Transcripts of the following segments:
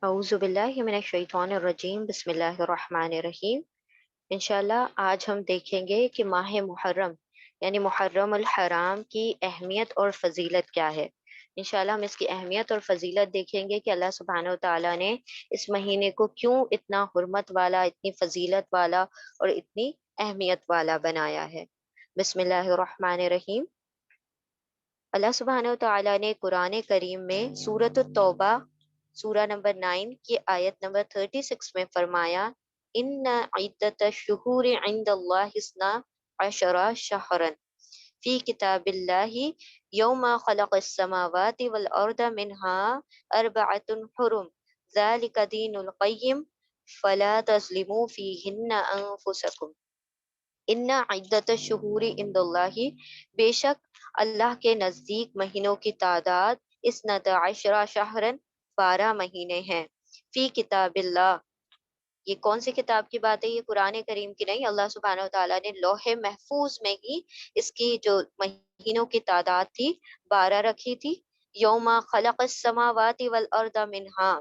اعوذ باللہ من الشیطان الرجیم، بسم اللہ الرحمن الرحیم۔ انشاءاللہ آج ہم دیکھیں گے کہ ماہ محرم یعنی محرم الحرام کی اہمیت اور فضیلت کیا ہے۔ انشاءاللہ ہم اس کی اہمیت اور فضیلت دیکھیں گے کہ اللہ سبحانہ و تعالیٰ نے اس مہینے کو کیوں اتنا حرمت والا، اتنی فضیلت والا اور اتنی اہمیت والا بنایا ہے۔ بسم اللہ الرحمن الرحیم۔ اللہ سبحانہ و تعالیٰ نے قرآن کریم میں سورۃ التوبہ سورہ نمبر 9 کی آیت نمبر 36 میں فرمایا، ان عدت الشہور عند اللہ اثنا عشر شہرا فی کتاب اللہ یوم خلق السماوات والارض منها اربعۃ حرم ذلک دین القیم فلا تظلموا فیہن انفسکم۔ ان عدت الشہور عند اللہ، بے شک اللہ کے نزدیک مہینوں کی تعداد اثنتا عشرہ شہرن، 12 مہینے ہیں، فی کتاب اللہ، یہ کون سی کتاب کی بات ہے؟ یہ قرآن کریم کی نہیں، اللہ سبحانہ و تعالیٰ نے لوح محفوظ میں ہی اس کی جو مہینوں کی تعداد تھی 12 رکھی تھی۔ یوم خلق السماوات والارض منہا،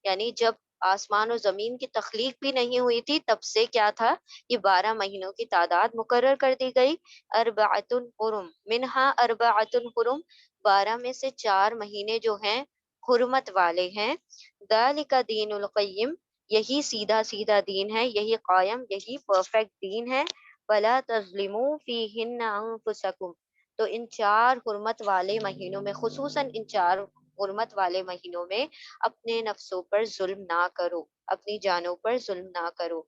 یعنی جب آسمان و زمین کی تخلیق بھی نہیں ہوئی تھی تب سے کیا تھا، یہ 12 مہینوں کی تعداد مقرر کر دی گئی۔ اربعۃ حرم منہا اربعۃ حرم، 12 میں سے 4 مہینے جو ہیں حرمت والے ہیں۔ ذالک دین القیم، یہی سیدھا سیدھا دین ہے، یہی قائم، یہی پرفیکٹ دین ہے۔ ولا تظلموا فیہن انفسکم، تو ان 4 حرمت والے مہینوں میں، خصوصاً ان 4 حرمت والے مہینوں میں اپنے نفسوں پر ظلم نہ کرو، اپنی جانوں پر ظلم نہ کرو۔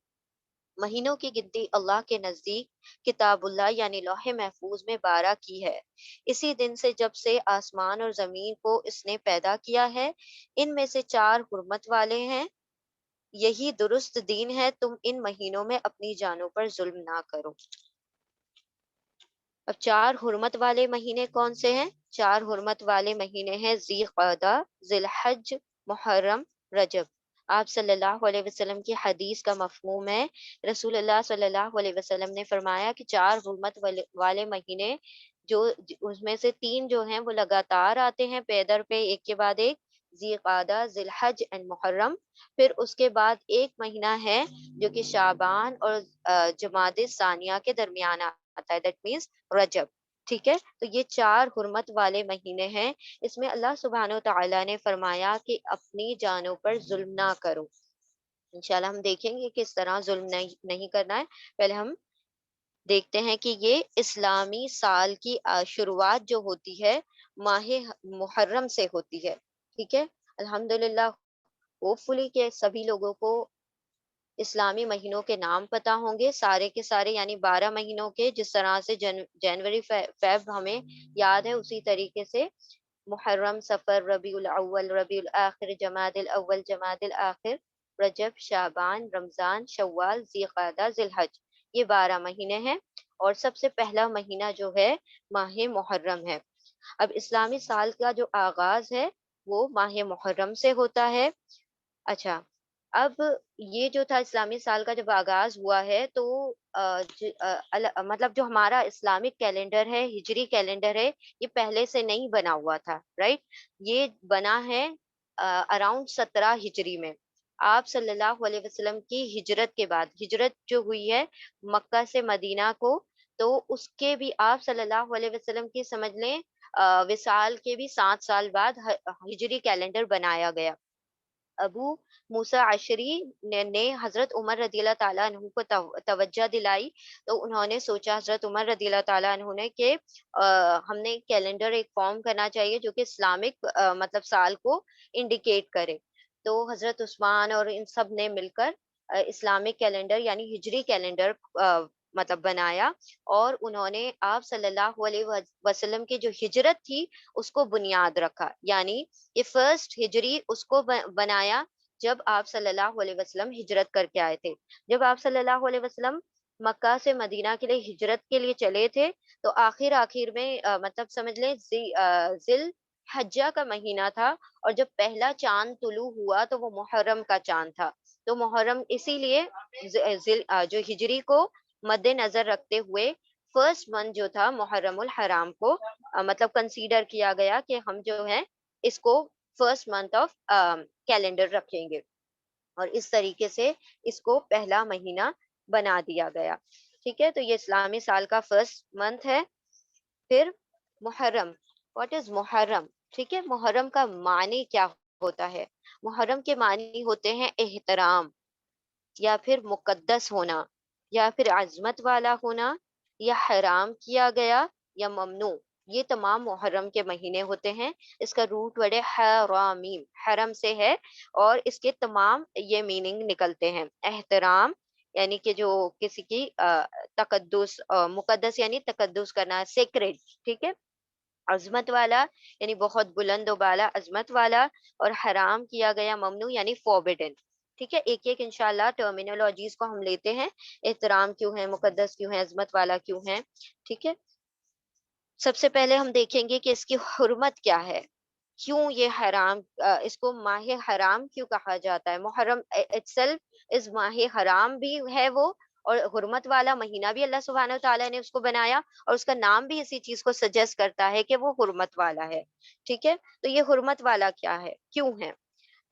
مہینوں کی گنتی اللہ کے نزدیک کتاب اللہ یعنی لوح محفوظ میں 12 کی ہے، اسی دن سے جب سے آسمان اور زمین کو اس نے پیدا کیا ہے۔ ان میں سے 4 حرمت والے ہیں، یہی درست دین ہے، تم ان مہینوں میں اپنی جانوں پر ظلم نہ کرو۔ اب 4 حرمت والے مہینے کون سے ہیں؟ 4 حرمت والے مہینے ہیں ذی قعدہ، ذی الحج، محرم، رجب۔ آپ صلی اللہ علیہ وسلم کی حدیث کا مفہوم ہے، رسول اللہ صلی اللہ علیہ وسلم نے فرمایا کہ 4 حرمت والے مہینے جو اس میں سے 3 جو ہیں وہ لگاتار آتے ہیں پے در پہ، ایک کے بعد ایک، ذی قعدہ، ذی الحج اینڈ محرم۔ پھر اس کے بعد ایک مہینہ ہے جو کہ شعبان اور جمادی ثانیہ کے درمیان آتا ہے، دیٹ مینس رجب۔ ٹھیک ہے، تو یہ 4 حرمت والے مہینے ہیں۔ اس میں اللہ سبحانہ و تعالیٰ نے فرمایا کہ اپنی جانوں پر ظلم نہ کرو۔ انشاءاللہ ہم دیکھیں گے کس طرح ظلم نہیں کرنا ہے۔ پہلے ہم دیکھتے ہیں کہ یہ اسلامی سال کی شروعات جو ہوتی ہے ماہ محرم سے ہوتی ہے۔ ٹھیک ہے، الحمدللہ، ہوپ فلی کہ سبھی لوگوں کو اسلامی مہینوں کے نام پتہ ہوں گے، سارے کے سارے، یعنی 12 مہینوں کے، جس طرح سے جنوری فیب ہمیں یاد ہے، اسی طریقے سے محرم، سفر، ربیع الاول، ربیع الاخر، جمادی الاول، جمادی الاخر، رجب، شعبان، رمضان، شوال، ذی قعدہ، ذی الحج، یہ 12 مہینے ہیں، اور سب سے پہلا مہینہ جو ہے ماہ محرم ہے۔ اب اسلامی سال کا جو آغاز ہے وہ ماہ محرم سے ہوتا ہے۔ اچھا، اب یہ جو تھا اسلامی سال کا جب آغاز ہوا ہے تو مطلب جو ہمارا اسلامک کیلنڈر ہے، ہجری کیلنڈر ہے، یہ پہلے سے نہیں بنا ہوا تھا، رائٹ؟ یہ بنا ہے اراؤنڈ 17 ہجری میں، آپ صلی اللہ علیہ وسلم کی ہجرت کے بعد، ہجرت جو ہوئی ہے مکہ سے مدینہ کو، تو اس کے بھی آپ صلی اللہ علیہ وسلم کی سمجھ لیں وصال کے بھی 7 سال بعد ہجری کیلنڈر بنایا گیا۔ ابو موسیٰ عشری نے حضرت عمر رضی اللہ تعالیٰ عنہ کو توجہ دلائی، تو انہوں نے سوچا، حضرت عمر رضی اللہ تعالیٰ عنہ نے، کہ ہم نے کیلنڈر ایک فارم کرنا چاہیے جو کہ اسلامک مطلب سال کو انڈیکیٹ کرے۔ تو حضرت عثمان اور ان سب نے مل کر اسلامک کیلنڈر یعنی ہجری کیلنڈر مطلب بنایا، اور انہوں نے آپ صلی اللہ علیہ وسلم کی جو ہجرت تھی اس کو بنیاد رکھا، یعنی یہ فرسٹ ہجری اس کو بنایا جب آپ صلی اللہ علیہ وسلم ہجرت کر کے آئے تھے۔ جب آپ صلی اللہ علیہ وسلم مکہ سے مدینہ کے لیے ہجرت کے لیے چلے تھے تو آخر میں مطلب سمجھ لیں ذی الحجہ کا مہینہ تھا، اور جب پہلا چاند طلوع ہوا تو وہ محرم کا چاند تھا، تو محرم اسی لیے جو ہجری کو مد نظر رکھتے ہوئے فرسٹ منتھ جو تھا محرم الحرام کو مطلب کنسیڈر کیا گیا کہ ہم جو ہے اس کو فرسٹ منتھ آف کیلنڈر رکھیں گے، اور اس طریقے سے اس کو پہلا مہینہ بنا دیا گیا. ٹھیک ہے، تو یہ اسلامی سال کا فرسٹ منتھ ہے. پھر محرم. واٹ از محرم؟ ٹھیک ہے، محرم کا معنی کیا ہوتا ہے؟ محرم کے معنی ہوتے ہیں احترام، یا پھر مقدس ہونا، یا پھر عظمت والا ہونا، یا حرام کیا گیا، یا ممنوع. یہ تمام محرم کے مہینے ہوتے ہیں. اس کا روٹ ورڈ ہے حرامیم، حرم سے ہے، اور اس کے تمام یہ میننگ نکلتے ہیں. احترام یعنی کہ جو کسی کی تقدس، مقدس یعنی تقدس کرنا، سیکریٹ. ٹھیک ہے، عظمت والا یعنی بہت بلند و بالا، عظمت والا، اور حرام کیا گیا، ممنوع یعنی فوربڈن. ٹھیک ہے، ایک ایک انشاءاللہ ٹرمینالوجیز کو ہم لیتے ہیں. احترام کیوں ہے، مقدس کیوں ہے، عظمت والا کیوں ہے. ٹھیک ہے، سب سے پہلے ہم دیکھیں گے کہ اس کی حرمت کیا ہے، کیوں یہ حرام، اس کو ماہ حرام کیوں کہا جاتا ہے. محرم itself اس ماہ حرام بھی ہے وہ، اور حرمت والا مہینہ بھی اللہ سبحانہ و تعالیٰ نے اس کو بنایا، اور اس کا نام بھی اسی چیز کو سجیسٹ کرتا ہے کہ وہ حرمت والا ہے. ٹھیک ہے، تو یہ حرمت والا کیا ہے، کیوں ہے؟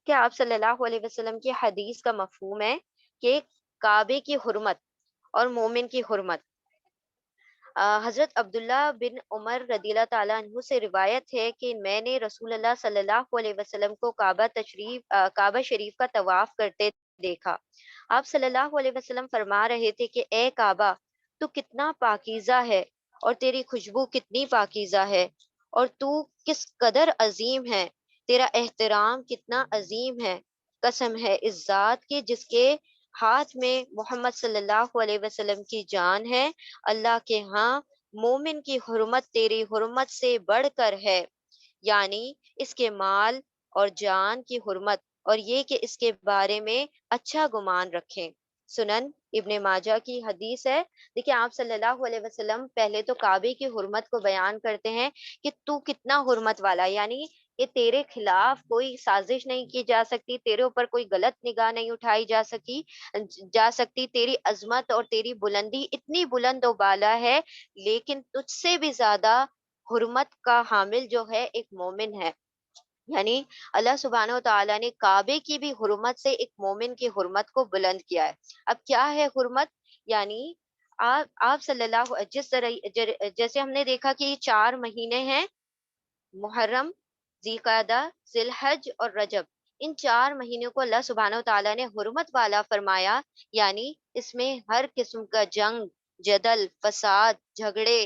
کہ آپ صلی اللہ علیہ وسلم کی حدیث کا مفہوم ہے کہ کعبے کی حرمت اور مومن کی حرمت. حضرت عبداللہ بن عمر رضی اللہ تعالیٰ عنہ سے روایت ہے کہ میں نے رسول اللہ صلی اللہ علیہ وسلم کو کعبہ شریف کا طواف کرتے دیکھا. آپ صلی اللہ علیہ وسلم فرما رہے تھے کہ اے کعبہ، تو کتنا پاکیزہ ہے، اور تیری خوشبو کتنی پاکیزہ ہے، اور تو کس قدر عظیم ہے، تیرا احترام کتنا عظیم ہے. قسم ہے اس ذات کی جس کے ہاتھ میں محمد صلی اللہ علیہ وسلم کی جان ہے، اللہ کے ہاں مومن کی حرمت تیری حرمت سے بڑھ کر ہے. یعنی اس کے مال اور جان کی حرمت، اور یہ کہ اس کے بارے میں اچھا گمان رکھیں. سنن ابن ماجہ کی حدیث ہے. دیکھیں، آپ صلی اللہ علیہ وسلم پہلے تو کعبے کی حرمت کو بیان کرتے ہیں کہ تو کتنا حرمت والا، یعنی کہ تیرے خلاف کوئی سازش نہیں کی جا سکتی، تیرے اوپر کوئی غلط نگاہ نہیں اٹھائی جا سکتی. تیری عظمت اور تیری بلندی اتنی بلند و بالا ہے، لیکن تجھ سے بھی زیادہ حرمت کا حامل جو ہے ایک مومن ہے. یعنی اللہ سبحانہ و تعالیٰ نے کعبے کی بھی حرمت سے ایک مومن کی حرمت کو بلند کیا ہے. اب کیا ہے حرمت؟ یعنی آپ صلی اللہ، جیسے ہم نے دیکھا کہ یہ 4 مہینے ہیں، محرم، ذی الحج اور رجب. ان 4 مہینوں کو اللہ سبحانہ و تعالیٰ نے حرمت والا فرمایا. یعنی اس میں ہر قسم کا جنگ، جدل، فساد، جھگڑے،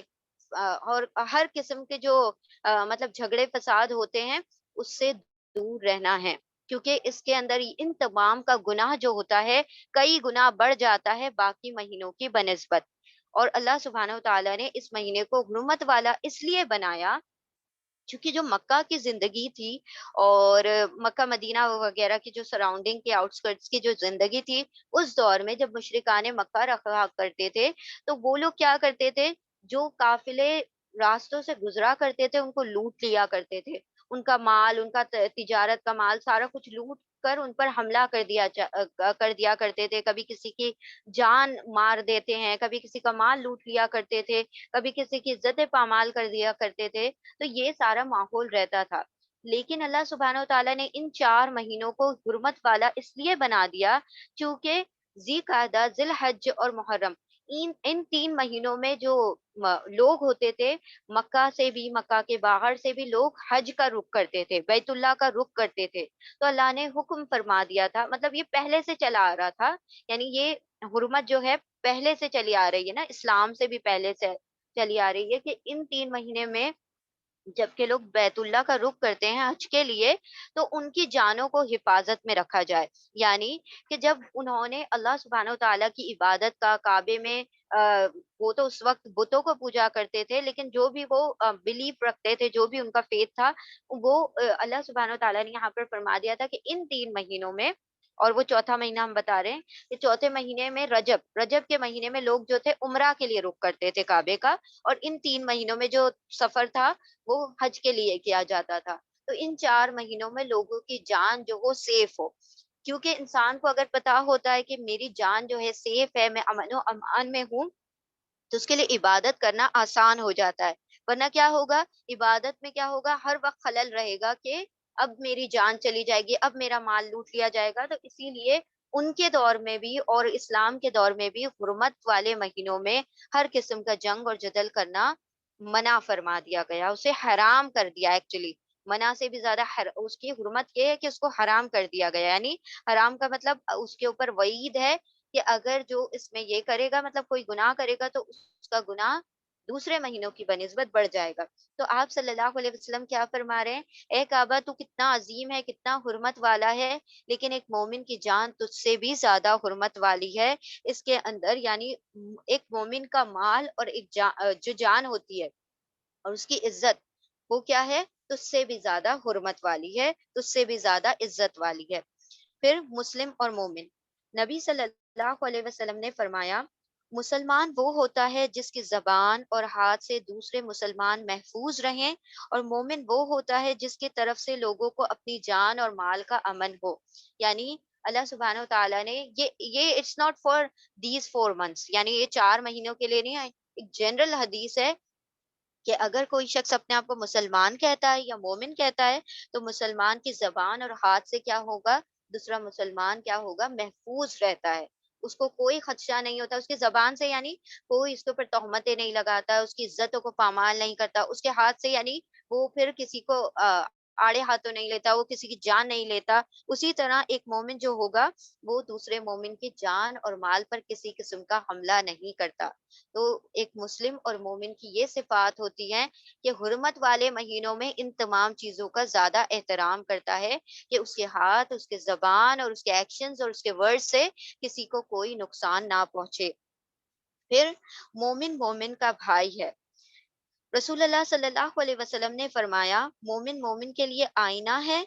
اور ہر قسم کے جو مطلب جھگڑے فساد ہوتے ہیں، اس سے دور رہنا ہے. کیونکہ اس کے اندر ان تمام کا گناہ جو ہوتا ہے، کئی گنا بڑھ جاتا ہے باقی مہینوں کی بنسبت. اور اللہ سبحانہ و تعالیٰ نے اس مہینے کو حرمت والا اس لیے بنایا کیونکہ جو مکہ کی زندگی تھی، اور مکہ مدینہ وغیرہ کی جو سراؤنڈنگ کے آؤٹسکرٹس کی جو زندگی تھی، اس دور میں جب مشرکان مکہ رکھا کرتے تھے، تو وہ لوگ کیا کرتے تھے، جو قافلے راستوں سے گزرا کرتے تھے ان کو لوٹ لیا کرتے تھے. ان کا مال، ان کا تجارت کا مال سارا کچھ لوٹ کر ان پر حملہ کر دیا کرتے تھے. کبھی کسی کی جان مار دیتے ہیں، کبھی کسی کا مال لوٹ لیا کرتے تھے، کبھی کسی کی عزت پامال کر دیا کرتے تھے. تو یہ سارا ماحول رہتا تھا. لیکن اللہ سبحانہ و تعالیٰ نے ان 4 مہینوں کو حرمت والا اس لیے بنا دیا کیونکہ ذی قعدہ، ذی الحج اور محرم، ان 3 مہینوں میں جو لوگ ہوتے تھے، مکہ سے بھی، مکہ کے باہر سے بھی لوگ حج کا رخ کرتے تھے، بیت اللہ کا رخ کرتے تھے. تو اللہ نے حکم فرما دیا تھا، مطلب یہ پہلے سے چلا آ رہا تھا. یعنی یہ حرمت جو ہے پہلے سے چلی آ رہی ہے نا، اسلام سے بھی پہلے سے چلی آ رہی ہے کہ ان 3 مہینے میں جب کہ لوگ بیت اللہ کا رخ کرتے ہیں حج کے لیے، تو ان کی جانوں کو حفاظت میں رکھا جائے. یعنی کہ جب انہوں نے اللہ سبحانہ و تعالیٰ کی عبادت کا کعبے میں، وہ تو اس وقت بتوں کو پوجا کرتے تھے، لیکن جو بھی وہ بلیف رکھتے تھے، جو بھی ان کا فیتھ تھا، وہ اللہ سبحانہ و تعالیٰ نے یہاں پر فرما دیا تھا کہ ان 3 مہینوں میں، اور وہ چوتھا مہینہ ہم بتا رہے ہیں کہ چوتھے مہینے میں رجب کے مہینے میں لوگ جو تھے عمرہ کے لیے رخ کرتے تھے کعبے کا، اور ان 3 مہینوں میں جو سفر تھا وہ حج کے لیے کیا جاتا تھا. تو ان 4 مہینوں میں لوگوں کی جان جو وہ سیف ہو، کیونکہ انسان کو اگر پتا ہوتا ہے کہ میری جان جو ہے سیف ہے، میں امن و امان میں ہوں، تو اس کے لیے عبادت کرنا آسان ہو جاتا ہے. ورنہ کیا ہوگا، عبادت میں کیا ہوگا، ہر وقت خلل رہے گا کہ اب میری جان چلی جائے گی، اب میرا مال لوٹ لیا جائے گا۔ تو اسی لیے ان کے دور میں بھی اور اسلام کے دور میں بھی حرمت والے مہینوں میں ہر قسم کا جنگ اور جدل کرنا منع فرما دیا گیا، اسے حرام کر دیا ایکچولی۔ منع سے بھی زیادہ اس کی حرمت یہ ہے کہ اس کو حرام کر دیا گیا، یعنی حرام کا مطلب اس کے اوپر وعید ہے کہ اگر جو اس میں یہ کرے گا، مطلب کوئی گناہ کرے گا، تو اس کا گناہ دوسرے مہینوں کی بنسبت بڑھ جائے گا۔ تو آپ صلی اللہ علیہ وسلم کیا فرما رہے ہیں؟ اے کعبہ تو کتنا عظیم ہے، کتنا حرمت والا ہے، لیکن ایک مومن کی جان تجھ سے بھی زیادہ حرمت والی ہے۔ اس کے اندر یعنی ایک مومن کا مال اور ایک جو جان ہوتی ہے اور اس کی عزت، وہ کیا ہے؟ تجھ سے بھی زیادہ حرمت والی ہے، تجھ سے بھی زیادہ عزت والی ہے۔ پھر مسلم اور مومن، نبی صلی اللہ علیہ وسلم نے فرمایا مسلمان وہ ہوتا ہے جس کی زبان اور ہاتھ سے دوسرے مسلمان محفوظ رہیں، اور مومن وہ ہوتا ہے جس کی طرف سے لوگوں کو اپنی جان اور مال کا امن ہو۔ یعنی اللہ سبحانہ و تعالیٰ نے یہ it's not for these 4 months، یعنی یہ 4 مہینوں کے لیے نہیں ہے، ایک جنرل حدیث ہے کہ اگر کوئی شخص اپنے آپ کو مسلمان کہتا ہے یا مومن کہتا ہے، تو مسلمان کی زبان اور ہاتھ سے کیا ہوگا؟ دوسرا مسلمان کیا ہوگا؟ محفوظ رہتا ہے، اس کو کوئی خدشہ نہیں ہوتا، اس کی زبان سے یعنی کوئی اس کے اوپر تہمتیں نہیں لگاتا، اس کی عزتوں کو پامال نہیں کرتا، اس کے ہاتھ سے یعنی وہ پھر کسی کو آڑے ہاتھوں نہیں لیتا، وہ کسی کی جان نہیں لیتا۔ اسی طرح ایک مومن جو ہوگا وہ دوسرے مومن کی جان اور مال پر کسی قسم کا حملہ نہیں کرتا۔ تو ایک مسلم اور مومن کی یہ صفات ہوتی ہیں کہ حرمت والے مہینوں میں ان تمام چیزوں کا زیادہ احترام کرتا ہے کہ اس کے ہاتھ، اس کے زبان اور اس کے ایکشنز اور اس کے ورڈ سے کسی کو کوئی نقصان نہ پہنچے۔ پھر مومن مومن کا بھائی ہے۔ رسول اللہ صلی اللہ علیہ وسلم نے فرمایا مومن مومن کے لیے آئینہ ہے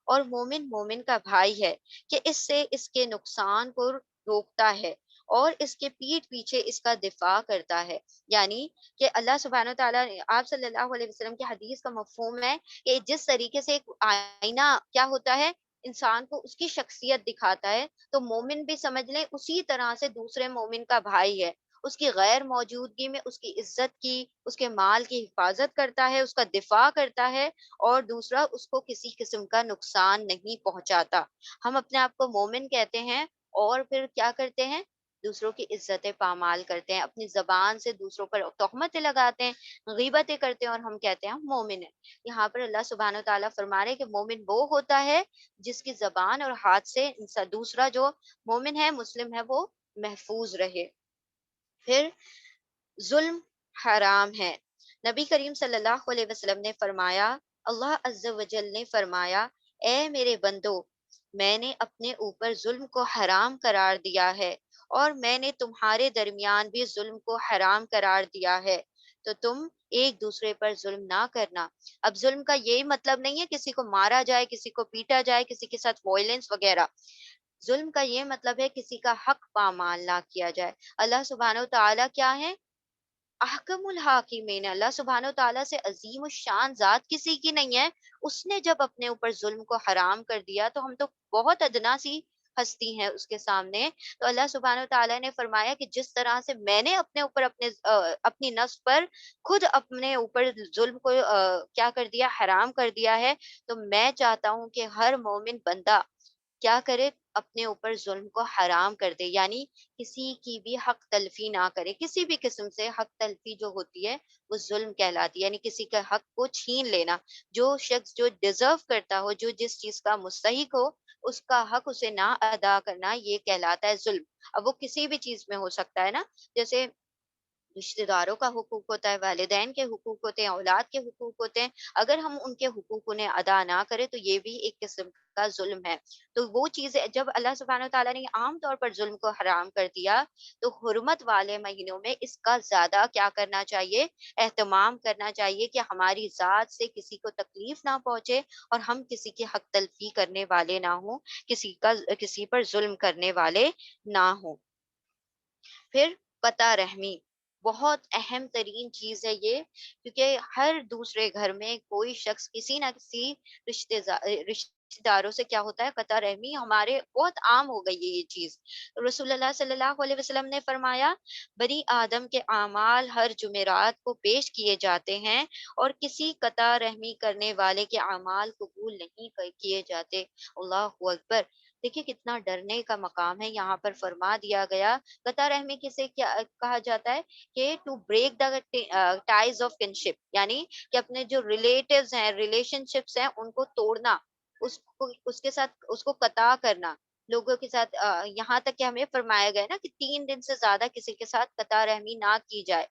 اور مومن مومن کا بھائی ہے، کہ اس سے اس کے نقصان کو روکتا ہے اور اس کے پیٹھ پیچھے اس کا دفاع کرتا ہے۔ یعنی کہ اللہ سبحانہ و تعالیٰ نے آپ صلی اللہ علیہ وسلم کی حدیث کا مفہوم ہے کہ جس طریقے سے ایک آئینہ کیا ہوتا ہے، انسان کو اس کی شخصیت دکھاتا ہے، تو مومن بھی سمجھ لیں اسی طرح سے دوسرے مومن کا بھائی ہے، اس کی غیر موجودگی میں اس کی عزت کی، اس کے مال کی حفاظت کرتا ہے، اس کا دفاع کرتا ہے، اور دوسرا اس کو کسی قسم کا نقصان نہیں پہنچاتا۔ ہم اپنے آپ کو مومن کہتے ہیں اور پھر کیا کرتے ہیں؟ دوسروں کی عزتیں پامال کرتے ہیں، اپنی زبان سے دوسروں پر تہمتیں لگاتے ہیں، غیبتیں کرتے ہیں، اور ہم کہتے ہیں ہم مومن ہیں۔ یہاں پر اللہ سبحانہ و تعالیٰ فرما رہے ہیں کہ مومن وہ ہوتا ہے جس کی زبان اور ہاتھ سے دوسرا جو مومن ہے، مسلم ہے، وہ محفوظ رہے۔ پھر ظلم حرام ہے۔ نبی کریم صلی اللہ علیہ وسلم نے فرمایا، اللہ عز و جل نے فرمایا اے میرے بندو، میں نے اپنے اوپر ظلم کو حرام قرار دیا ہے اور میں نے تمہارے درمیان بھی ظلم کو حرام قرار دیا ہے، تو تم ایک دوسرے پر ظلم نہ کرنا۔ اب ظلم کا یہی مطلب نہیں ہے کسی کو مارا جائے، کسی کو پیٹا جائے، کسی کے ساتھ وائلنس وغیرہ۔ ظلم کا یہ مطلب ہے کسی کا حق پامال نہ کیا جائے۔ اللہ سبحانہ و تعالیٰ کیا ہے؟ احکم الحاکمین، اللہ سبحانہ و تعالیٰ سے عظیم الشان ذات کسی کی نہیں ہے۔ اس نے جب اپنے اوپر ظلم کو حرام کر دیا تو ہم تو بہت ادنا سی ہستی ہیں اس کے سامنے۔ تو اللہ سبحانہ و تعالیٰ نے فرمایا کہ جس طرح سے میں نے اپنے اوپر اپنی نفس پر خود اپنے اوپر ظلم کو کیا کر دیا؟ حرام کر دیا ہے، تو میں چاہتا ہوں کہ ہر مومن بندہ کیا کرے؟ اپنے اوپر ظلم کو حرام کر دے، یعنی کسی کی بھی حق تلفی نہ کرے۔ کسی بھی قسم سے حق تلفی جو ہوتی ہے وہ ظلم کہلاتی ہے، یعنی کسی کا حق کو چھین لینا۔ جو شخص جو ڈیزرو کرتا ہو، جو جس چیز کا مستحق ہو، اس کا حق اسے نہ ادا کرنا، یہ کہلاتا ہے ظلم۔ اب وہ کسی بھی چیز میں ہو سکتا ہے نا، جیسے رشتہ داروں کا حقوق ہوتا ہے، والدین کے حقوق ہوتے ہیں، اولاد کے حقوق ہوتے ہیں۔ اگر ہم ان کے حقوق انہیں ادا نہ کریں تو یہ بھی ایک قسم کا ظلم ہے۔ تو وہ چیزیں جب اللہ سبحانہ وتعالیٰ نے عام طور پر ظلم کو حرام کر دیا، تو حرمت والے مہینوں میں اس کا زیادہ کیا کرنا چاہیے؟ اہتمام کرنا چاہیے کہ ہماری ذات سے کسی کو تکلیف نہ پہنچے اور ہم کسی کی حق تلفی کرنے والے نہ ہوں، کسی پر ظلم کرنے والے نہ ہوں۔ پھر قطع رحمی، بہت اہم ترین چیز ہے یہ، کیونکہ ہر دوسرے گھر میں کوئی شخص کسی نہ کسی رشتے داروں سے کیا ہوتا ہے، قطع رحمی ہمارے بہت عام ہو گئی ہے یہ چیز۔ رسول اللہ صلی اللہ علیہ وسلم نے فرمایا، بنی آدم کے اعمال ہر جمعرات کو پیش کیے جاتے ہیں، اور کسی قطع رحمی کرنے والے کے اعمال قبول نہیں کیے جاتے۔ اللہ اکبر! دیکھیے کتنا ڈرنے کا مقام ہے، یہاں پر فرما دیا گیا قطع رحمی کسے کیا کہا جاتا ہے، کہ to break the ties of kinship, یعنی کہ اپنے جو ریلیٹیوز ہیں، ریلیشن شپس ہیں، ان کو توڑنا، اس کے ساتھ اس کو قطع کرنا لوگوں کے ساتھ، یہاں تک کہ ہمیں فرمایا گیا نا کہ 3 دن سے زیادہ کسی کے ساتھ قطع رحمی نہ کی جائے،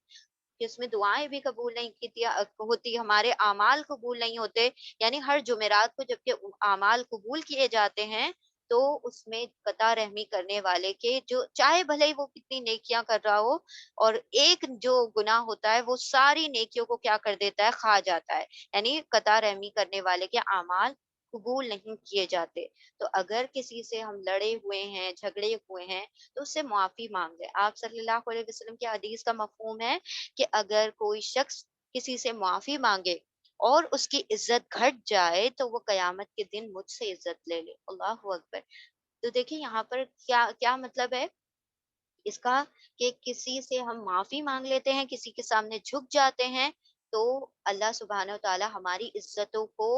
کہ اس میں دعائیں بھی قبول نہیں ہوتی، ہمارے اعمال قبول نہیں ہوتے۔ یعنی ہر جمعرات کو جب کہ اعمال قبول کیے جاتے ہیں، تو اس میں قطع رحمی کرنے والے کے جو چاہے بھلے ہی وہ کتنی نیکیاں کر رہا ہو، اور ایک جو گناہ ہوتا ہے وہ ساری نیکیوں کو کیا کر دیتا ہے، کھا جاتا ہے۔ یعنی قطع رحمی کرنے والے کے اعمال قبول نہیں کیے جاتے۔ تو اگر کسی سے ہم لڑے ہوئے ہیں، جھگڑے ہوئے ہیں، تو اس سے معافی مانگ لیں۔ آپ صلی اللہ علیہ وسلم کی حدیث کا مفہوم ہے کہ اگر کوئی شخص کسی سے معافی مانگے اور اس کی عزت گھٹ جائے، تو وہ قیامت کے دن مجھ سے عزت لے لے۔ اللہ اکبر! تو دیکھیں یہاں پر کیا کیا مطلب ہے اس کا، کہ کسی سے ہم معافی مانگ لیتے ہیں، کسی کے سامنے جھک جاتے ہیں، تو اللہ سبحانہ و تعالی ہماری عزتوں کو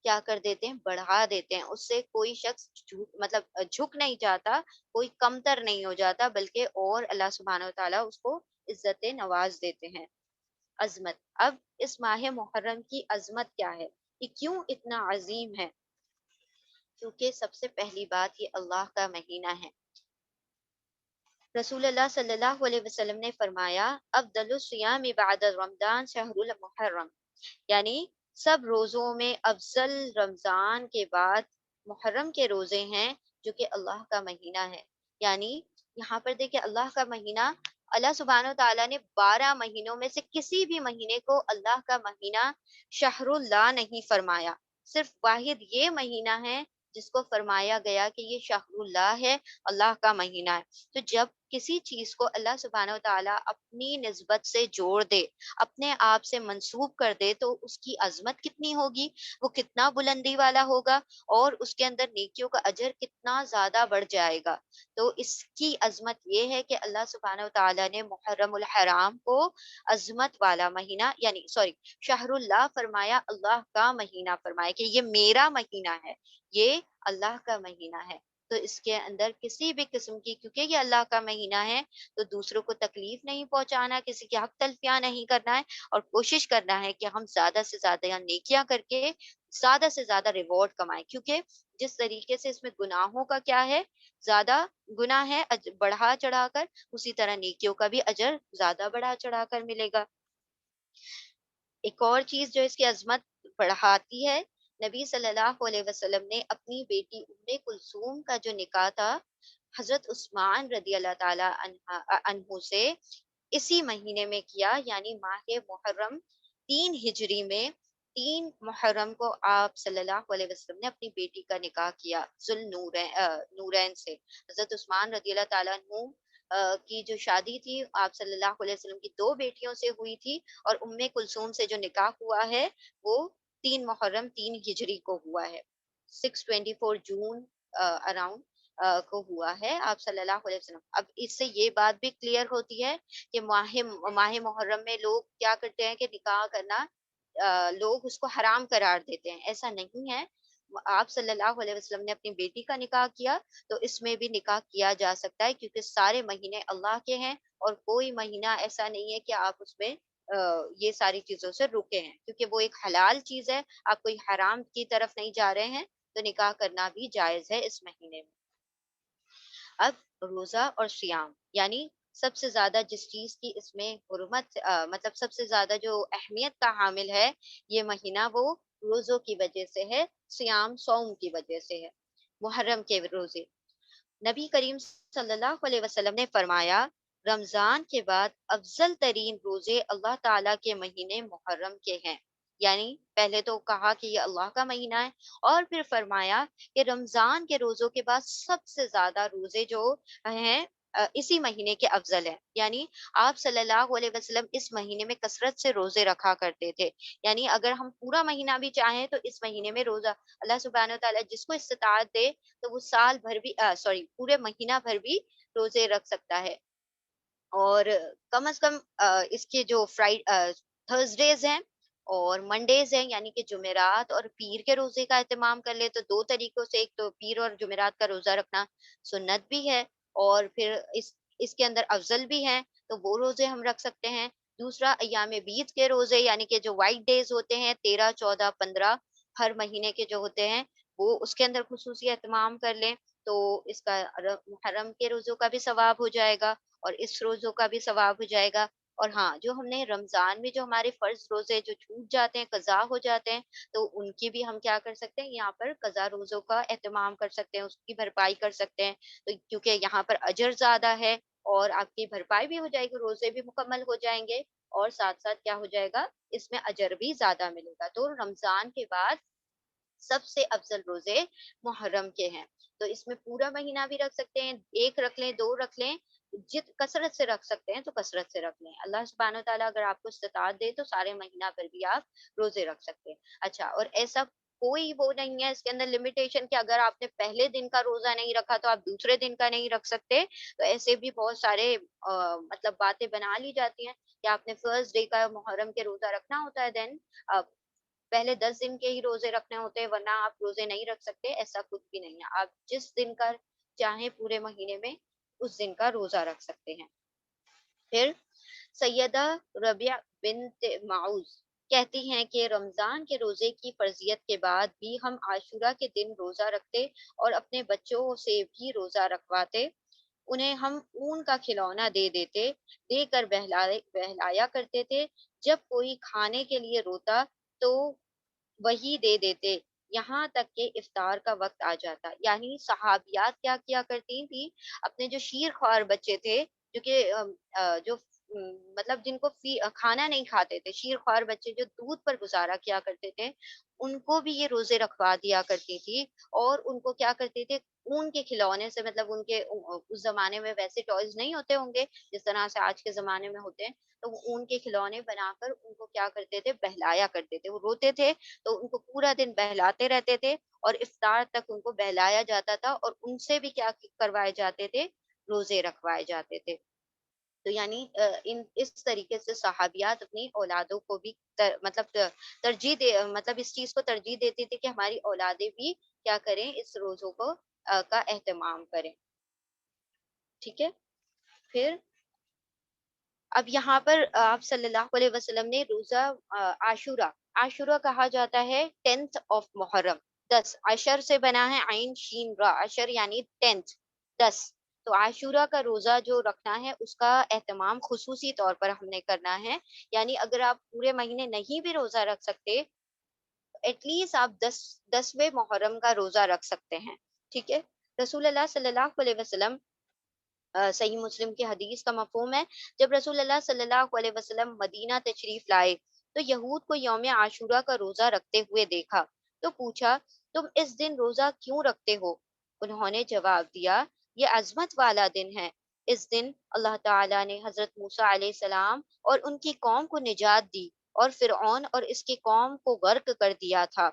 کیا کر دیتے ہیں، بڑھا دیتے ہیں۔ اس سے کوئی شخص جھک نہیں جاتا، کوئی کمتر نہیں ہو جاتا، بلکہ اور اللہ سبحانہ و تعالی اس کو عزتیں نواز دیتے ہیں۔ عظمت، اب اس ماہ محرم کی عظمت کیا ہے، یہ کیوں اتنا عظیم ہے؟ کیونکہ سب سے پہلی بات، یہ اللہ کا مہینہ ہے۔ رسول اللہ صلی اللہ علیہ وسلم نے فرمایا، افضل الصیام بعد رمضان شہر المحرم، یعنی سب روزوں میں افضل رمضان کے بعد محرم کے روزے ہیں، جو کہ اللہ کا مہینہ ہے۔ یعنی یہاں پر دیکھیں اللہ کا مہینہ، اللہ سبحانہ و تعالیٰ نے 12 مہینوں میں سے کسی بھی مہینے کو اللہ کا مہینہ شہر اللہ نہیں فرمایا، صرف واحد یہ مہینہ ہے جس کو فرمایا گیا کہ یہ شہر اللہ ہے، اللہ کا مہینہ ہے۔ تو جب کسی چیز کو اللہ سبحانہ و تعالیٰ اپنی نسبت سے جوڑ دے، اپنے آپ سے منسوب کر دے، تو اس کی عظمت کتنی ہوگی، وہ کتنا بلندی والا ہوگا، اور اس کے اندر نیکیوں کا اجر کتنا زیادہ بڑھ جائے گا۔ تو اس کی عظمت یہ ہے کہ اللہ سبحانہ و تعالیٰ نے محرم الحرام کو عظمت والا مہینہ، یعنی سوری، شہر اللہ فرمایا، اللہ کا مہینہ فرمایا کہ یہ میرا مہینہ ہے، یہ اللہ کا مہینہ ہے۔ تو اس کے اندر کسی بھی قسم کی، کیونکہ یہ اللہ کا مہینہ ہے، تو دوسروں کو تکلیف نہیں پہنچانا، کسی کی حق تلفیاں نہیں کرنا ہے، اور کوشش کرنا ہے کہ ہم زیادہ سے زیادہ یا نیکیاں کر کے زیادہ سے زیادہ ریوارڈ کمائیں، کیونکہ جس طریقے سے اس میں گناہوں کا کیا ہے، زیادہ گناہ ہے بڑھا چڑھا کر، اسی طرح نیکیوں کا بھی اجر زیادہ بڑھا چڑھا کر ملے گا۔ ایک اور چیز جو اس کی عظمت بڑھاتی ہے، نبی صلی اللہ علیہ وسلم نے اپنی بیٹی ام کلثوم کا جو نکاح تھا حضرت عثمان رضی اللہ تعالی عنہ سے اسی مہینے میں کیا، یعنی ماہ محرم 3 ہجری میں 3 محرم کو آپ صلی اللہ علیہ وسلم نے اپنی بیٹی کا نکاح کیا نورین سے۔ حضرت عثمان رضی اللہ تعالیٰ عنہ کی جو شادی تھی آپ صلی اللہ علیہ وسلم کی 2 بیٹیوں سے ہوئی تھی، اور ام کلثوم سے جو نکاح ہوا ہے وہ 3 محرم 3 ہجری کو ہوا ہے، 624 جون اراؤنڈ کو ہوا ہے آپ صلی اللہ علیہ وسلم۔ اب اس سے یہ بات بھی کلیئر ہوتی ہے کہ ماہ محرم میں لوگ کیا کرتے ہیں کہ نکاح کرنا، لوگ اس کو حرام قرار دیتے ہیں، ایسا نہیں ہے۔ آپ صلی اللہ علیہ وسلم نے اپنی بیٹی کا نکاح کیا، تو اس میں بھی نکاح کیا جا سکتا ہے، کیونکہ سارے مہینے اللہ کے ہیں، اور کوئی مہینہ ایسا نہیں ہے کہ آپ اس میں یہ ساری چیزوں سے رکے ہیں، کیونکہ وہ ایک حلال چیز ہے، آپ کوئی حرام کی طرف نہیں جا رہے ہیں، تو نکاح کرنا بھی جائز ہے اس مہینے میں۔ اب روزہ اور سیام، یعنی سب سے زیادہ جس چیز کی اس میں حرمت، مطلب سب سے زیادہ جو اہمیت کا حامل ہے یہ مہینہ، وہ روزوں کی وجہ سے ہے، سیام صوم کی وجہ سے ہے، محرم کے روزے۔ نبی کریم صلی اللہ علیہ وسلم نے فرمایا، رمضان کے بعد افضل ترین روزے اللہ تعالیٰ کے مہینے محرم کے ہیں۔ یعنی پہلے تو کہا کہ یہ اللہ کا مہینہ ہے، اور پھر فرمایا کہ رمضان کے روزوں کے بعد سب سے زیادہ روزے جو ہیں اسی مہینے کے افضل ہیں، یعنی آپ صلی اللہ علیہ وسلم اس مہینے میں کثرت سے روزے رکھا کرتے تھے، یعنی اگر ہم پورا مہینہ بھی چاہیں تو اس مہینے میں روزہ اللہ سبحانہ و تعالیٰ جس کو استطاعت دے تو وہ سال بھر بھی سوری پورے مہینہ بھر بھی روزے رکھ سکتا ہے۔ اور کم از کم اس کے جو تھرسڈیز ہیں اور منڈیز ہیں، یعنی کہ جمعرات اور پیر کے روزے کا اہتمام کر لے تو دو طریقوں سے، ایک تو پیر اور جمعرات کا روزہ رکھنا سنت بھی ہے، اور پھر اس کے اندر افضل بھی ہیں تو وہ روزے ہم رکھ سکتے ہیں۔ دوسرا ایام بیت کے روزے، یعنی کہ جو وائٹ ڈیز ہوتے ہیں 13 14 15 ہر مہینے کے جو ہوتے ہیں، وہ اس کے اندر خصوصی اہتمام کر لیں تو اس کا محرم کے روزوں کا بھی ثواب ہو جائے گا اور اس روزوں کا بھی ثواب ہو جائے گا۔ اور ہاں، جو ہم نے رمضان میں جو ہمارے فرض روزے جو چھوٹ جاتے ہیں، قضا ہو جاتے ہیں، تو ان کی بھی ہم کیا کر سکتے ہیں، یہاں پر قضا روزوں کا اہتمام کر سکتے ہیں، اس کی بھرپائی کر سکتے ہیں، تو کیونکہ یہاں پر اجر زیادہ ہے اور آپ کی بھرپائی بھی ہو جائے گی، روزے بھی مکمل ہو جائیں گے اور ساتھ ساتھ کیا ہو جائے گا، اس میں اجر بھی زیادہ ملے گا۔ تو رمضان کے بعد سب سے افضل روزے محرم کے ہیں، تو اس میں پورا مہینہ بھی رکھ سکتے ہیں، ایک رکھ لیں، دو رکھ لیں، جت کثرت سے رکھ سکتے ہیں تو کثرت سے رکھ لیں۔ اللہ سبحانہ تعالیٰ اگر آپ کو استطاعت دے تو سارے مہینہ پر بھی آپ روزے رکھ سکتے ہیں۔ اچھا، اور ایسا کوئی وہ نہیں ہے اس کے اندر لمیٹیشن کہ اگر آپ نے پہلے دن کا روزہ نہیں رکھا تو آپ دوسرے دن کا نہیں رکھ سکتے، تو ایسے بھی بہت سارے مطلب باتیں بنا لی جاتی ہیں کہ آپ نے فرسٹ ڈے کا محرم کے روزہ رکھنا ہوتا ہے، دین پہلے 10 دن کے ہی روزے رکھنے ہوتے ہیں ورنہ آپ روزے نہیں رکھ سکتے، ایسا کچھ بھی نہیں ہے، آپ جس دن کا چاہیں پورے مہینے میں اس دن کا روزہ رکھ سکتے ہیں۔ پھر سیدہ ربیع بنت معوذ کہتی ہیں کہ رمضان کے روزے کی فرضیت کے بعد بھی ہم عاشورہ کے دن روزہ رکھتے اور اپنے بچوں سے بھی روزہ رکھواتے، انہیں ہم اون کا کھلونا دے دیتے، دے کر بہلایا کرتے تھے، جب کوئی کھانے کے لیے روتا تو وہی دے دیتے، یہاں تک کہ افطار کا وقت آ جاتا۔ یعنی صحابیات کیا کیا کرتی تھی، اپنے جو شیر خوار بچے تھے، جو کہ جو مطلب جن کو کھانا نہیں کھاتے تھے، شیر خوار بچے جو دودھ پر گزارا کیا کرتے تھے، ان کو بھی یہ روزے رکھوا دیا کرتی تھی اور ان کو کیا کرتے تھے، اون کے کھلونے سے، مطلب ان کے اس زمانے میں ویسے ٹوائز نہیں ہوتے ہوں گے جس طرح سے آج کے زمانے میں ہوتے ہیں، تو وہ اون کے کھلونے بنا کر ان کو کیا کرتے تھے، بہلایا کرتے تھے، وہ روتے تھے تو ان کو پورا دن بہلاتے رہتے تھے اور افطار تک ان کو بہلایا جاتا تھا اور ان سے بھی کیا کروائے جاتے تھے، روزے رکھوائے جاتے تھے۔ تو یعنی اس طریقے سے صحابیات اپنی اولادوں کو بھی مطلب ترجیح دے، مطلب اس چیز کو ترجیح دیتی تھی کہ ہماری اولادیں بھی کیا کریں، اس روزوں کو کا اہتمام کریں۔ ٹھیک ہے، پھر اب یہاں پر آپ صلی اللہ علیہ وسلم نے روزہ عاشورہ، عاشورہ کہا جاتا ہے 10th آف محرم، 10 عشر سے بنا ہے، عین شین را، عشر یعنی 10th، 10۔ تو عاشورہ کا روزہ جو رکھنا ہے اس کا اہتمام خصوصی طور پر ہم نے کرنا ہے، یعنی اگر آپ پورے مہینے نہیں بھی روزہ رکھ سکتے، ایٹ لیسٹ آپ 10ویں محرم کا روزہ رکھ سکتے ہیں۔ ٹھیک ہے، رسول اللہ صلی اللہ علیہ وسلم صحیح مسلم کی حدیث کا مفہوم ہے، جب رسول اللہ صلی اللہ علیہ وسلم مدینہ تشریف لائے تو یہود کو یوم عاشورہ کا روزہ رکھتے ہوئے دیکھا تو پوچھا، تم اس دن روزہ کیوں رکھتے ہو؟ انہوں نے جواب دیا، یہ عظمت والا دن ہے، اس دن اللہ تعالیٰ نے حضرت موسیٰ علیہ السلام اور ان کی قوم کو نجات دی اور فرعون اور اس کی قوم کو غرق کر دیا تھا،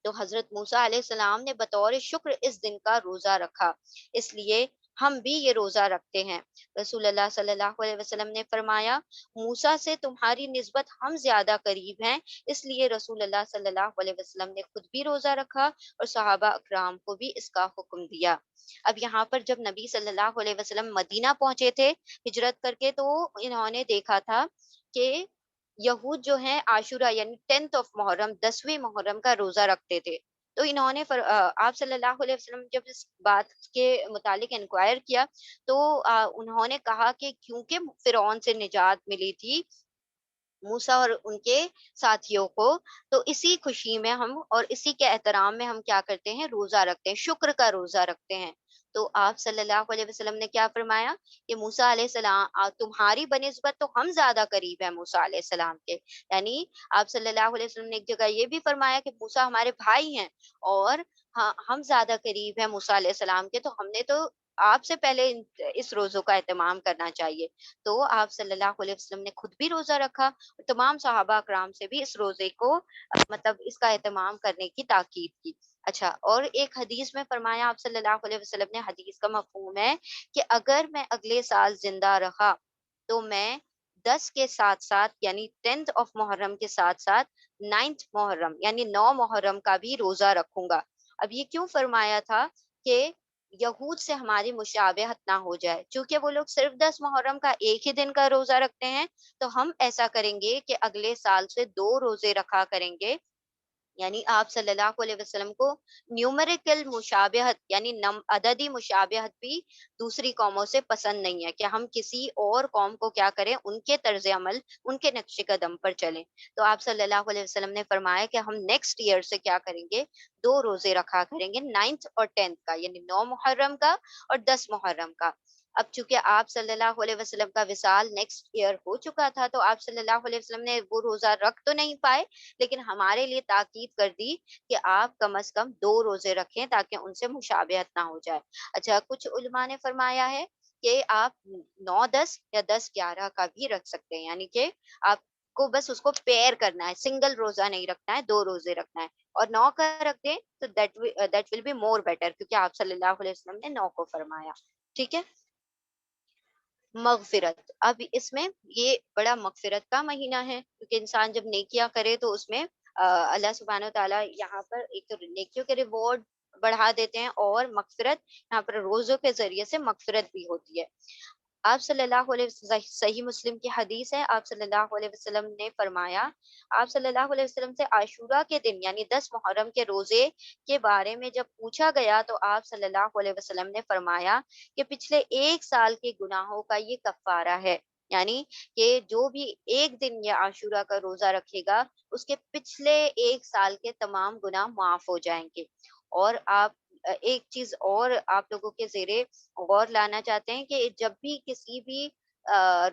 تو حضرت موسیٰ علیہ السلام نے بطور شکر اس دن کا روزہ رکھا، اس لیے ہم بھی یہ روزہ رکھتے ہیں۔ رسول اللہ صلی اللہ علیہ وسلم نے فرمایا، موسیٰ سے تمہاری نسبت ہم زیادہ قریب ہیں، اس لیے رسول اللہ صلی اللہ علیہ وسلم نے خود بھی روزہ رکھا اور صحابہ اکرام کو بھی اس کا حکم دیا۔ اب یہاں پر جب نبی صلی اللہ علیہ وسلم مدینہ پہنچے تھے ہجرت کر کے، تو انہوں نے دیکھا تھا کہ یہود جو ہیں عاشورہ یعنی 10th آف محرم، 10ویں محرم کا روزہ رکھتے تھے، تو انہوں نے آپ صلی اللہ علیہ وسلم جب اس بات کے متعلق انکوائر کیا تو انہوں نے کہا کہ کیونکہ فرعون سے نجات ملی تھی موسیٰ اور ان کے ساتھیوں کو، تو اسی خوشی میں ہم اور اسی کے احترام میں ہم کیا کرتے ہیں، روزہ رکھتے ہیں، شکر کا روزہ رکھتے ہیں۔ تو آپ صلی اللہ علیہ وسلم نے کیا فرمایا کہ موسیٰ علیہ السلام تمہاری بنسبت تو ہم زیادہ قریب ہیں موسیٰ علیہ السلام کے، یعنی آپ صلی اللہ علیہ وسلم نے ایک جگہ یہ بھی فرمایا کہ موسیٰ ہمارے بھائی ہیں اور ہم زیادہ قریب ہیں موسیٰ علیہ السلام کے، تو ہم نے تو آپ سے پہلے اس روزوں کا اہتمام کرنا چاہیے۔ تو آپ صلی اللہ علیہ وسلم نے خود بھی روزہ رکھا اور تمام صحابہ کرام سے بھی اس روزے کو مطلب اس کا اہتمام کرنے کی تاکید کی۔ اچھا، اور ایک حدیث میں فرمایا آپ صلی اللہ علیہ وسلم نے، حدیث کا مفہوم ہے کہ اگر میں اگلے سال زندہ رہا تو میں 10 کے ساتھ ساتھ یعنی 10th آف محرم کے ساتھ ساتھ 9th محرم یعنی 9 محرم کا بھی روزہ رکھوں گا۔ اب یہ کیوں فرمایا تھا کہ یہود سے ہماری مشابہت نہ ہو جائے، چونکہ وہ لوگ صرف 10 محرم کا ایک ہی دن کا روزہ رکھتے ہیں، تو ہم ایسا کریں گے کہ اگلے سال سے 2 روزے رکھا کریں گے۔ یعنی آپ صلی اللہ علیہ وسلم کو نیومریکل مشابہت یعنی عددی مشابہت بھی دوسری قوموں سے پسند نہیں ہے، کہ ہم کسی اور قوم کو کیا کریں، ان کے طرز عمل، ان کے نقش قدم پر چلیں۔ تو آپ صلی اللہ علیہ وسلم نے فرمایا کہ ہم نیکسٹ ایئر سے کیا کریں گے، 2 روزے رکھا کریں گے، 9th اور 10th کا یعنی 9 محرم کا اور 10 محرم کا۔ اب چونکہ آپ صلی اللہ علیہ وسلم کا وصال نیکسٹ ایئر ہو چکا تھا، تو آپ صلی اللہ علیہ وسلم نے وہ روزہ رکھ تو نہیں پائے، لیکن ہمارے لیے تاکید کر دی کہ آپ کم از کم 2 روزے رکھیں تاکہ ان سے مشابہت نہ ہو جائے۔ اچھا، کچھ علماء نے فرمایا ہے کہ آپ 9-10 یا 10-11 کا بھی رکھ سکتے ہیں، یعنی کہ آپ کو بس اس کو پیئر کرنا ہے، سنگل روزہ نہیں رکھنا ہے، 2 روزے رکھنا ہے، اور 9 کا رکھ دیں تو that will be more better, کیونکہ آپ صلی اللہ علیہ وسلم نے 9 کو فرمایا۔ ٹھیک ہے۔ مغفرت، اب اس میں یہ بڑا مغفرت کا مہینہ ہے، کیونکہ انسان جب نیکیاں کرے تو اس میں اللہ سبحانہ و تعالیٰ یہاں پر ایک تو نیکیوں کے ریوارڈ بڑھا دیتے ہیں، اور مغفرت یہاں پر روزوں کے ذریعے سے مغفرت بھی ہوتی ہے۔ آپ صلی اللہ علیہ وسلم، صحیح مسلم کی حدیث ہے، آپ صلی اللہ علیہ وسلم نے فرمایا، آپ صلی اللہ علیہ وسلم سے عاشورہ کے دن یعنی 10 محرم کے روزے کے بارے میں جب پوچھا گیا تو آپ صلی اللہ علیہ وسلم نے فرمایا کہ پچھلے 1 سال کے گناہوں کا یہ کفارہ ہے، یعنی کہ جو بھی ایک دن یا عاشورہ کا روزہ رکھے گا اس کے پچھلے 1 سال کے تمام گناہ معاف ہو جائیں گے۔ اور آپ ایک چیز اور آپ لوگوں کے زیرے غور لانا چاہتے ہیں کہ جب بھی کسی بھی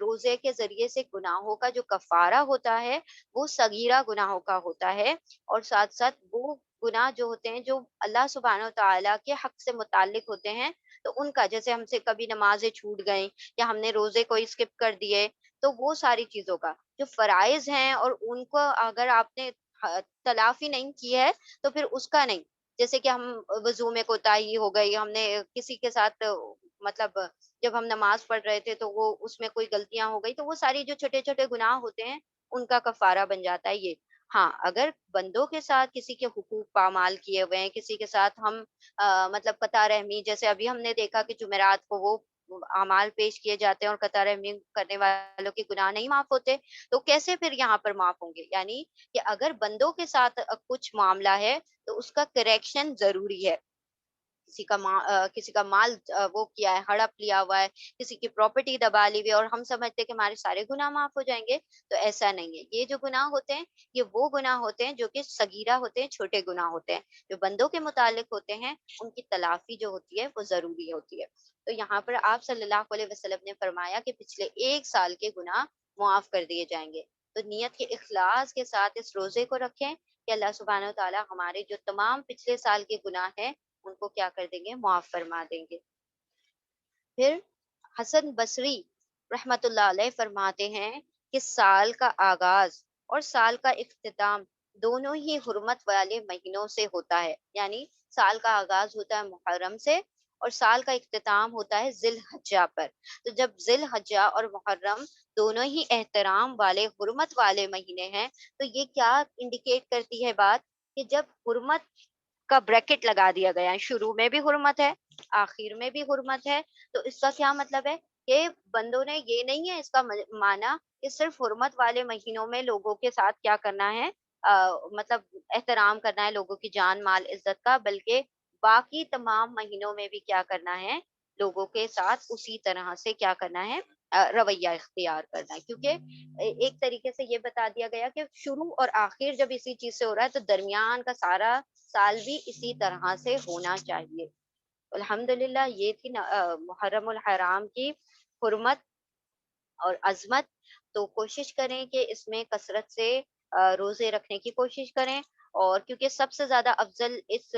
روزے کے ذریعے سے گناہوں کا جو کفارہ ہوتا ہے وہ صغیرہ گناہوں کا ہوتا ہے، اور ساتھ ساتھ وہ گناہ جو ہوتے ہیں جو اللہ سبحانہ و تعالیٰ کے حق سے متعلق ہوتے ہیں، تو ان کا جیسے ہم سے کبھی نمازیں چھوٹ گئیں یا ہم نے روزے کو اسکپ کر دیے، تو وہ ساری چیزوں کا جو فرائض ہیں اور ان کو اگر آپ نے تلافی نہیں کی ہے تو پھر اس کا نہیں، جیسے کہ ہم وضو میں کوتاہی ہو گئی، ہم نے کسی کے ساتھ مطلب جب ہم نماز پڑھ رہے تھے تو وہ اس میں کوئی غلطیاں ہو گئی، تو وہ ساری جو چھوٹے چھوٹے گناہ ہوتے ہیں ان کا کفارہ بن جاتا ہے یہ۔ ہاں، اگر بندوں کے ساتھ کسی کے حقوق پامال کیے ہوئے ہیں، کسی کے ساتھ ہم مطلب قطع رحمی، جیسے ابھی ہم نے دیکھا کہ جمعرات کو وہ اعمال پیش کیے جاتے ہیں اور قطع رحمی کرنے والوں کے گناہ نہیں معاف ہوتے، تو کیسے پھر یہاں پر معاف ہوں گے؟ یعنی کہ اگر بندوں کے ساتھ کچھ معاملہ ہے تو اس کا کریکشن ضروری ہے۔ کسی کا مال وہ کیا ہے، ہڑپ لیا ہوا ہے، کسی کی پراپرٹی دبا لی ہوئی ہے اور ہم سمجھتے ہیں کہ ہمارے سارے گناہ معاف ہو جائیں گے، تو ایسا نہیں ہے۔ یہ جو گناہ ہوتے ہیں یہ وہ گناہ ہوتے ہیں جو کہ صغیرہ ہوتے ہیں، چھوٹے گناہ ہوتے ہیں، جو بندوں کے متعلق ہوتے ہیں ان کی تلافی جو ہوتی ہے وہ ضروری ہوتی ہے۔ تو یہاں پر آپ صلی اللہ علیہ وسلم نے فرمایا کہ پچھلے 1 سال کے گناہ معاف کر دیے جائیں گے۔ تو نیت کے اخلاص کے ساتھ اس روزے کو رکھیں کہ اللہ سبحانہ و تعالیٰ ہمارے جو تمام پچھلے سال کے گناہ ہیں ان کو کیا کر دیں گے، معاف فرما دیں گے۔ پھر حسن بصری رحمت اللہ علیہ فرماتے ہیں کہ سال کا آغاز اور سال کا اختتام دونوں ہی حرمت والے مہینوں سے ہوتا ہے، یعنی سال کا آغاز ہوتا ہے محرم سے اور سال کا اختتام ہوتا ہے ذی الحجہ پر۔ تو جب ذی الحجہ اور محرم دونوں ہی احترام والے حرمت والے مہینے ہیں، تو یہ کیا انڈیکیٹ کرتی ہے بات، کہ جب حرمت کا بریکٹ لگا دیا گیا ہے، شروع میں بھی حرمت ہے، آخر میں بھی حرمت ہے، تو اس کا کیا مطلب ہے کہ بندوں نے یہ نہیں ہے اس کا معنی کہ صرف حرمت والے مہینوں میں لوگوں کے ساتھ کیا کرنا ہے، مطلب احترام کرنا ہے لوگوں کی جان مال عزت کا، بلکہ باقی تمام مہینوں میں بھی کیا کرنا ہے، لوگوں کے ساتھ اسی طرح سے کیا کرنا ہے، رویہ اختیار کرنا ہے، کیونکہ ایک طریقے سے یہ بتا دیا گیا کہ شروع اور آخر جب اسی چیز سے ہو رہا ہے تو درمیان کا سارا سال بھی اسی طرح سے ہونا چاہیے۔ الحمدللہ یہ تھی محرم الحرام کی حرمت اور عظمت۔ تو کوشش کریں کہ اس میں کثرت سے روزے رکھنے کی کوشش کریں، اور کیونکہ سب سے زیادہ افضل اس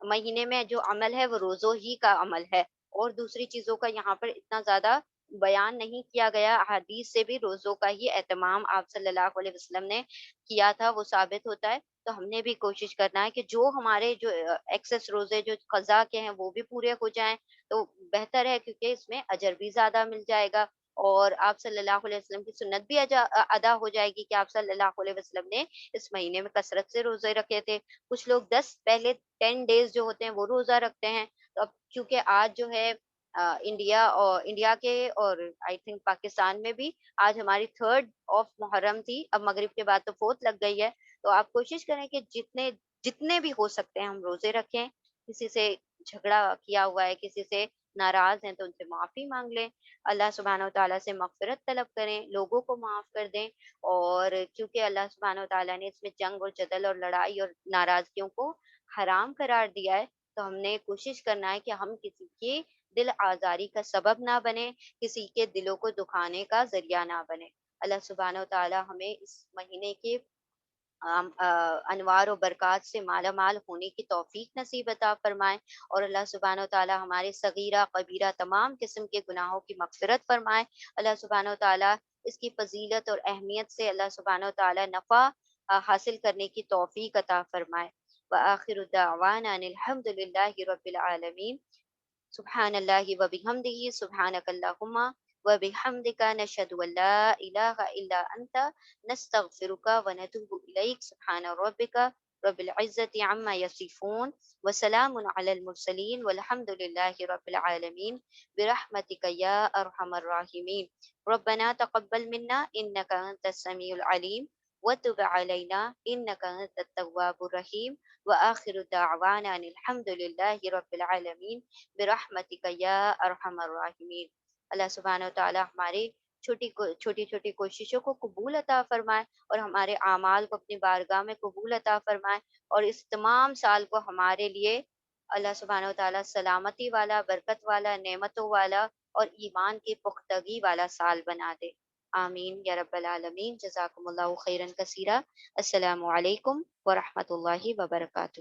مہینے میں جو عمل ہے وہ روزوں ہی کا عمل ہے، اور دوسری چیزوں کا یہاں پر اتنا زیادہ بیان نہیں کیا گیا، احادیث سے بھی روزوں کا ہی اہتمام آپ صلی اللہ علیہ وسلم نے کیا تھا، وہ ثابت ہوتا ہے۔ تو ہم نے بھی کوشش کرنا ہے کہ جو ہمارے جو ایکسس روزے جو قضا کے ہیں وہ بھی پورے ہو جائیں، تو بہتر ہے، کیونکہ اس میں اجر بھی زیادہ مل جائے گا، اور آپ صلی اللہ علیہ وسلم کی سنت بھی ادا ہو جائے گی کہ آپ صلی اللہ علیہ وسلم نے اس مہینے میں کثرت سے روزے رکھے تھے۔ کچھ لوگ 10 پہلے 10 ڈیز جو ہوتے ہیں وہ روزہ رکھتے ہیں، تو اب کیونکہ آج جو ہے انڈیا کے اور آئی تھنک پاکستان میں بھی آج ہماری 3 محرم تھی، اب مغرب کے بعد تو 4 لگ گئی ہے، تو آپ کوشش کریں کہ جتنے جتنے بھی ہو سکتے ہیں ہم روزے رکھیں، کسی سے جھگڑا کیا ہوا ہے، کسی سے ناراض ہیں تو ان سے معافی مانگ لیں، اللہ سبحانہ و تعالیٰ سے مغفرت طلب کریں، لوگوں کو معاف کر دیں، اور کیونکہ اللہ سبحانہ و تعالیٰ نے اس میں جنگ اور جدل اور لڑائی اور ناراضگیوں کو حرام قرار دیا ہے، تو ہم نے کوشش کرنا ہے کہ ہم کسی کی دل آزاری کا سبب نہ بنے، کسی کے دلوں کو دکھانے کا ذریعہ نہ بنے۔ اللہ سبحانہ و تعالیٰ ہمیں اس مہینے کے انوار و برکات سے مالا مال ہونے کی توفیق نصیب عطا فرمائے، اور اللہ سبحانہ و تعالیٰ ہمارے صغیرہ کبیرہ تمام قسم کے گناہوں کی مغفرت فرمائے۔ اللہ سبحانہ و تعالیٰ اس کی فضیلت اور اہمیت سے اللہ سبحانہ و تعالیٰ نفع حاصل کرنے کی توفیق عطا فرمائے۔ وآخر دعوانا ان الحمد للہ رب العالمین۔ سبحان اللہ و بحمدہ، سبحانک اللہم و بحمدک، نشہد ان لا الہ الا انت، نستغفرک و نتوب الیک۔ سبحان ربک رب العزت عما یصفون، وسلام علی المرسلین، والحمد للہ رب العالمین، برحمتک یا ارحم الراحمین۔ ربنا تقبل منا انک انت السمیع العلیم، وتب علینا انک انت التواب الرحیم، وآخر دعوانا ان الحمد للہ رب العالمین، برحمتک یا ارحم الراحمین۔ اللہ سبحانہ و تعالی ہماری چھوٹی چھوٹی کوششوں کو قبول عطا فرمائے، اور ہمارے اعمال کو اپنی بارگاہ میں قبول عطا فرمائے، اور اس تمام سال کو ہمارے لیے اللہ سبحانہ و تعالی سلامتی والا، برکت والا، نعمتوں والا اور ایمان کی پختگی والا سال بنا دے۔ آمین یا رب العالمین۔ جزاکم اللہ خیرا کثیرا۔ السلام علیکم ورحمۃ اللہ وبرکاتہ۔